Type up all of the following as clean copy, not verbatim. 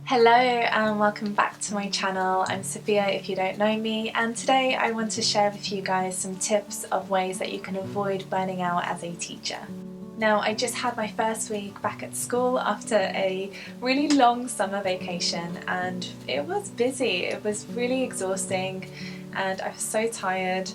Hello and welcome back to my channel. I'm Sophia if you don't know me, and today I want to share with you guys some tips of ways that you can avoid burning out as a teacher. Now, I just had my first week back at school after a really long summer vacation, and it was busy. It was really exhausting and I was so tired,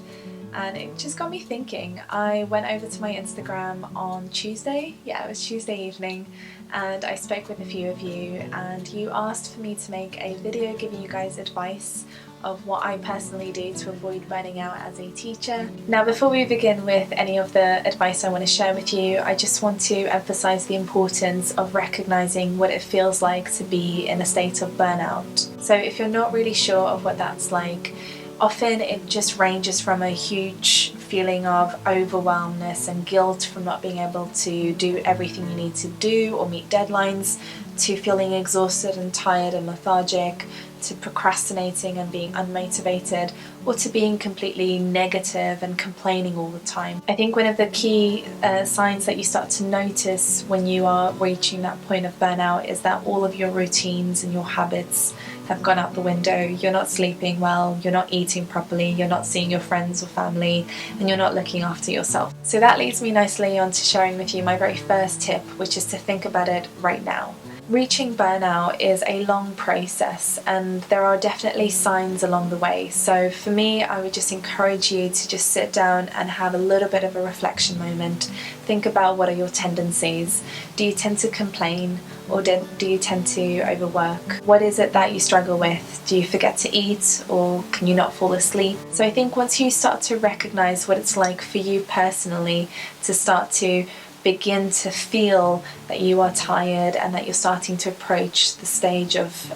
and it just got me thinking. I went over to my Instagram on Tuesday, it was Tuesday evening, and I spoke with a few of you, and you asked for me to make a video giving you guys advice of what I personally do to avoid burning out as a teacher. Now, before we begin with any of the advice I want to share with you, I just want to emphasize the importance of recognizing what it feels like to be in a state of burnout. So if you're not really sure of what that's like, often it just ranges from a huge feeling of overwhelmness and guilt from not being able to do everything you need to do or meet deadlines, to feeling exhausted and tired and lethargic, to procrastinating and being unmotivated, or to being completely negative and complaining all the time. I think one of the key signs that you start to notice when you are reaching that point of burnout is that all of your routines and your habits have gone out the window. You're not sleeping well, you're not eating properly, you're not seeing your friends or family, and you're not looking after yourself. So that leads me nicely on to sharing with you my very first tip, which is to think about it right now. Reaching burnout is a long process, and there are definitely signs along the way. So for me, I would just encourage you to just sit down and have a little bit of a reflection moment. Think about, what are your tendencies? Do you tend to complain, or do you tend to overwork? What is it that you struggle with? Do you forget to eat, or can you not fall asleep? So I think once you start to recognize what it's like for you personally to start to begin to feel that you are tired and that you're starting to approach the stage of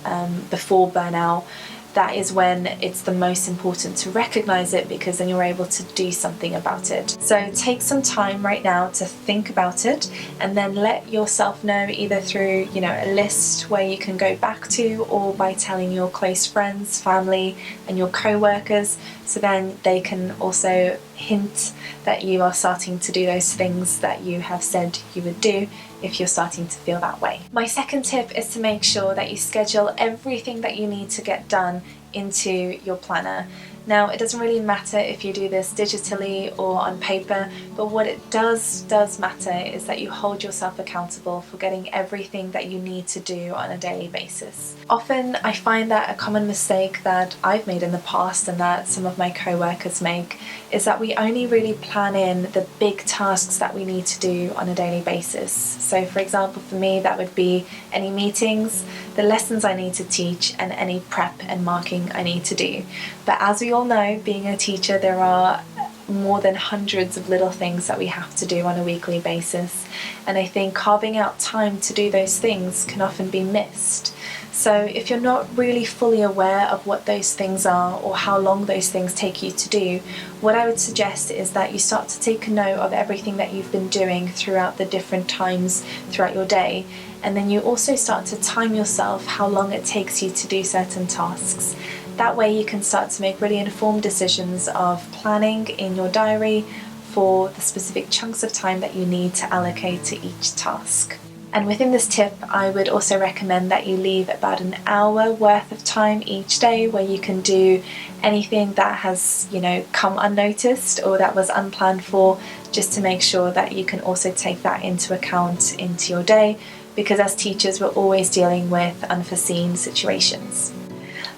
before burnout, that is when it's the most important to recognize it, because then you're able to do something about it. So take some time right now to think about it, and then let yourself know, either through a list where you can go back to, or by telling your close friends, family and your co-workers, so then they can also hint that you are starting to do those things that you have said you would do if you're starting to feel that way. My second tip is to make sure that you schedule everything that you need to get done into your planner. Now, it doesn't really matter if you do this digitally or on paper, but what it does matter is that you hold yourself accountable for getting everything that you need to do on a daily basis. Often I find that a common mistake that I've made in the past, and that some of my co-workers make, is that we only really plan in the big tasks that we need to do on a daily basis. So for example, for me, that would be any meetings, the lessons I need to teach, and any prep and marking I need to do. But as we all know, being a teacher, there are more than hundreds of little things that we have to do on a weekly basis, and I think carving out time to do those things can often be missed. So if you're not really fully aware of what those things are, or how long those things take you to do, what I would suggest is that you start to take a note of everything that you've been doing throughout the different times throughout your day, and then you also start to time yourself how long it takes you to do certain tasks. That way you can start to make really informed decisions of planning in your diary for the specific chunks of time that you need to allocate to each task. And within this tip, I would also recommend that you leave about an hour worth of time each day where you can do anything that has, come unnoticed or that was unplanned for, just to make sure that you can also take that into account into your day, because as teachers, we're always dealing with unforeseen situations.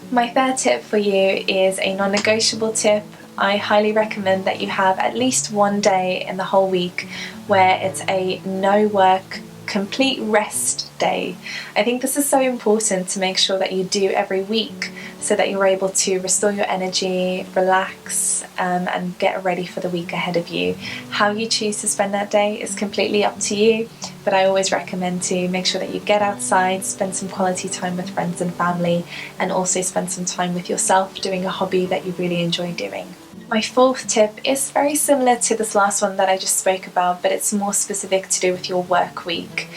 My third tip for you is a non-negotiable tip. I highly recommend that you have at least one day in the whole week where it's a no work, complete rest day. I think this is so important to make sure that you do every week, so that you're able to restore your energy, relax, and get ready for the week ahead of you. How you choose to spend that day is completely up to you, but I always recommend to make sure that you get outside, spend some quality time with friends and family, and also spend some time with yourself doing a hobby that you really enjoy doing. My fourth tip is very similar to this last one that I just spoke about, but it's more specific to do with your work week.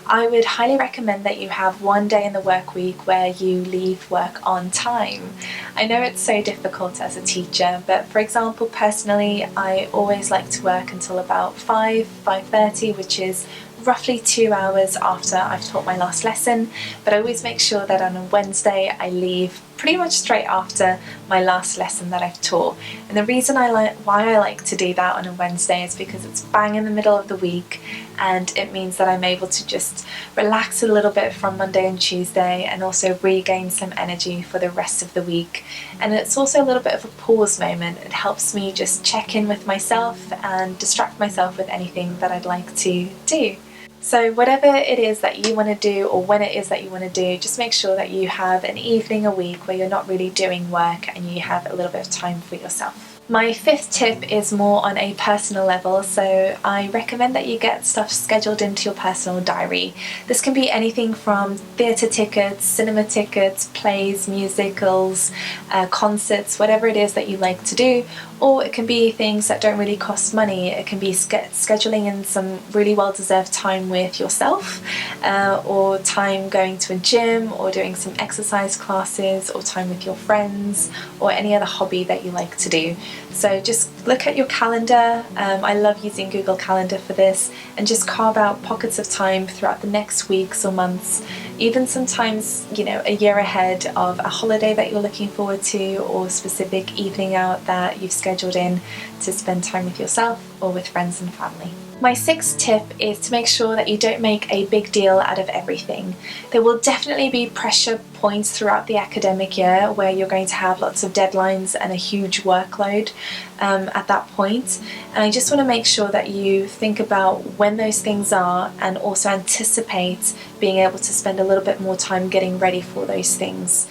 I would highly recommend that you have one day in the work week where you leave work on time. I know it's so difficult as a teacher, but for example, personally, I always like to work until about 5:30, which is roughly 2 hours after I've taught my last lesson, but I always make sure that on a Wednesday I leave pretty much straight after my last lesson that I've taught. And the reason why I like to do that on a Wednesday is because it's bang in the middle of the week, and it means that I'm able to just relax a little bit from Monday and Tuesday and also regain some energy for the rest of the week. And it's also a little bit of a pause moment. It helps me just check in with myself and distract myself with anything that I'd like to do. So whatever it is that you want to do, or when it is that you want to do, just make sure that you have an evening a week where you're not really doing work and you have a little bit of time for yourself. My fifth tip is more on a personal level, so I recommend that you get stuff scheduled into your personal diary. This can be anything from theatre tickets, cinema tickets, plays, musicals, concerts, whatever it is that you like to do, or it can be things that don't really cost money. It can be scheduling in some really well-deserved time with yourself, or time going to a gym, or doing some exercise classes, or time with your friends, or any other hobby that you like to do. So just look at your calendar. I love using Google Calendar for this, and just carve out pockets of time throughout the next weeks or months, even sometimes, you know, a year ahead of a holiday that you're looking forward to, or a specific evening out that you've scheduled in to spend time with yourself or with friends and family. My sixth tip is to make sure that you don't make a big deal out of everything. There will definitely be pressure points throughout the academic year where you're going to have lots of deadlines and a huge workload at that point. And I just want to make sure that you think about when those things are, and also anticipate being able to spend a little bit more time getting ready for those things.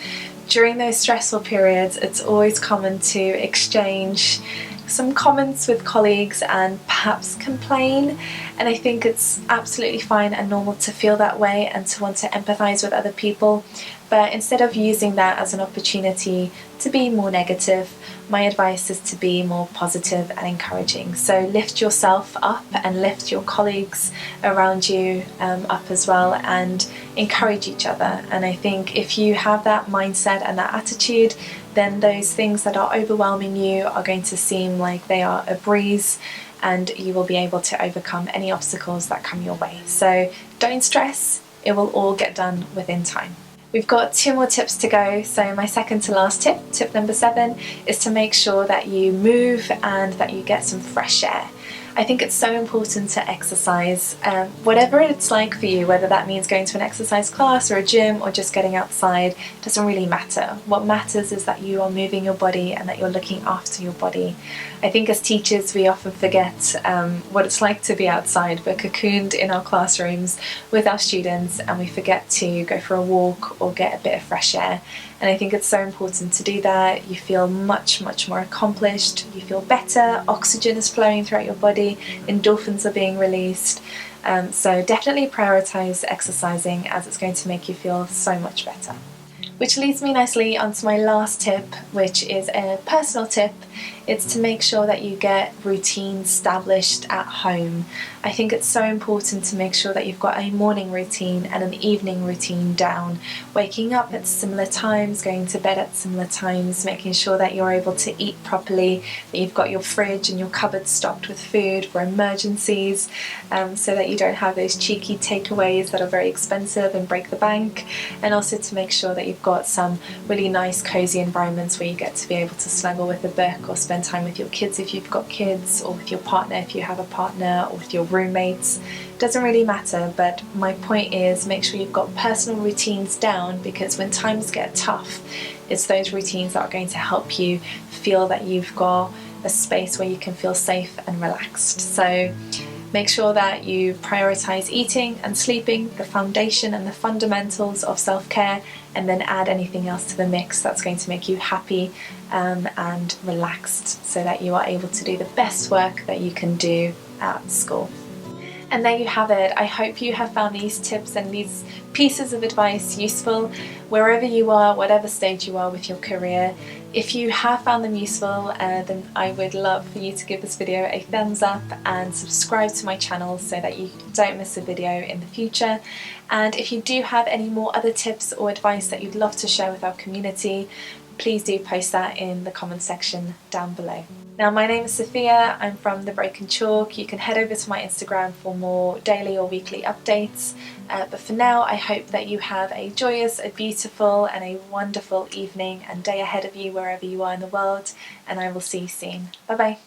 During those stressful periods, it's always common to exchange some comments with colleagues and perhaps complain, and I think it's absolutely fine and normal to feel that way and to want to empathise with other people, but instead of using that as an opportunity to be more negative, my advice is to be more positive and encouraging. So lift yourself up and lift your colleagues around you up as well, and encourage each other. And I think if you have that mindset and that attitude, then those things that are overwhelming you are going to seem like they are a breeze, and you will be able to overcome any obstacles that come your way. So don't stress, it will all get done within time. We've got 2 more tips to go. So my second to last tip, tip number 7, is to make sure that you move and that you get some fresh air. I think it's so important to exercise, whatever it's like for you, whether that means going to an exercise class or a gym or just getting outside, doesn't really matter. What matters is that you are moving your body and that you're looking after your body. I think as teachers we often forget what it's like to be outside. We're cocooned in our classrooms with our students, and we forget to go for a walk or get a bit of fresh air. And I think it's so important to do that. You feel much more accomplished, you feel better, oxygen is flowing throughout your body, endorphins are being released. So definitely prioritise exercising, as it's going to make you feel so much better. Which leads me nicely onto my last tip, which is a personal tip. It's to make sure that you get routines established at home. I think it's so important to make sure that you've got a morning routine and an evening routine down. Waking up at similar times, going to bed at similar times, making sure that you're able to eat properly, that you've got your fridge and your cupboard stocked with food for emergencies, so that you don't have those cheeky takeaways that are very expensive and break the bank, and also to make sure that you've got some really nice cozy environments where you get to be able to snuggle with a book, or spend time with your kids if you've got kids, or with your partner if you have a partner, or with your roommates. Doesn't really matter, but my point is make sure you've got personal routines down, because when times get tough, it's those routines that are going to help you feel that you've got a space where you can feel safe and relaxed. So make sure that you prioritise eating and sleeping, the foundation and the fundamentals of self-care, and then add anything else to the mix that's going to make you happy and relaxed, so that you are able to do the best work that you can do at school. And there you have it. I hope you have found these tips and these pieces of advice useful wherever you are, whatever stage you are with your career. If you have found them useful, then I would love for you to give this video a thumbs up and subscribe to my channel so that you don't miss a video in the future. And if you do have any more other tips or advice that you'd love to share with our community, please do post that in the comment section down below. Now, my name is Sophia, I'm from The Broken Chalk. You can head over to my Instagram for more daily or weekly updates. But for now, I hope that you have a joyous, a beautiful and a wonderful evening and day ahead of you wherever you are in the world, and I will see you soon. Bye bye.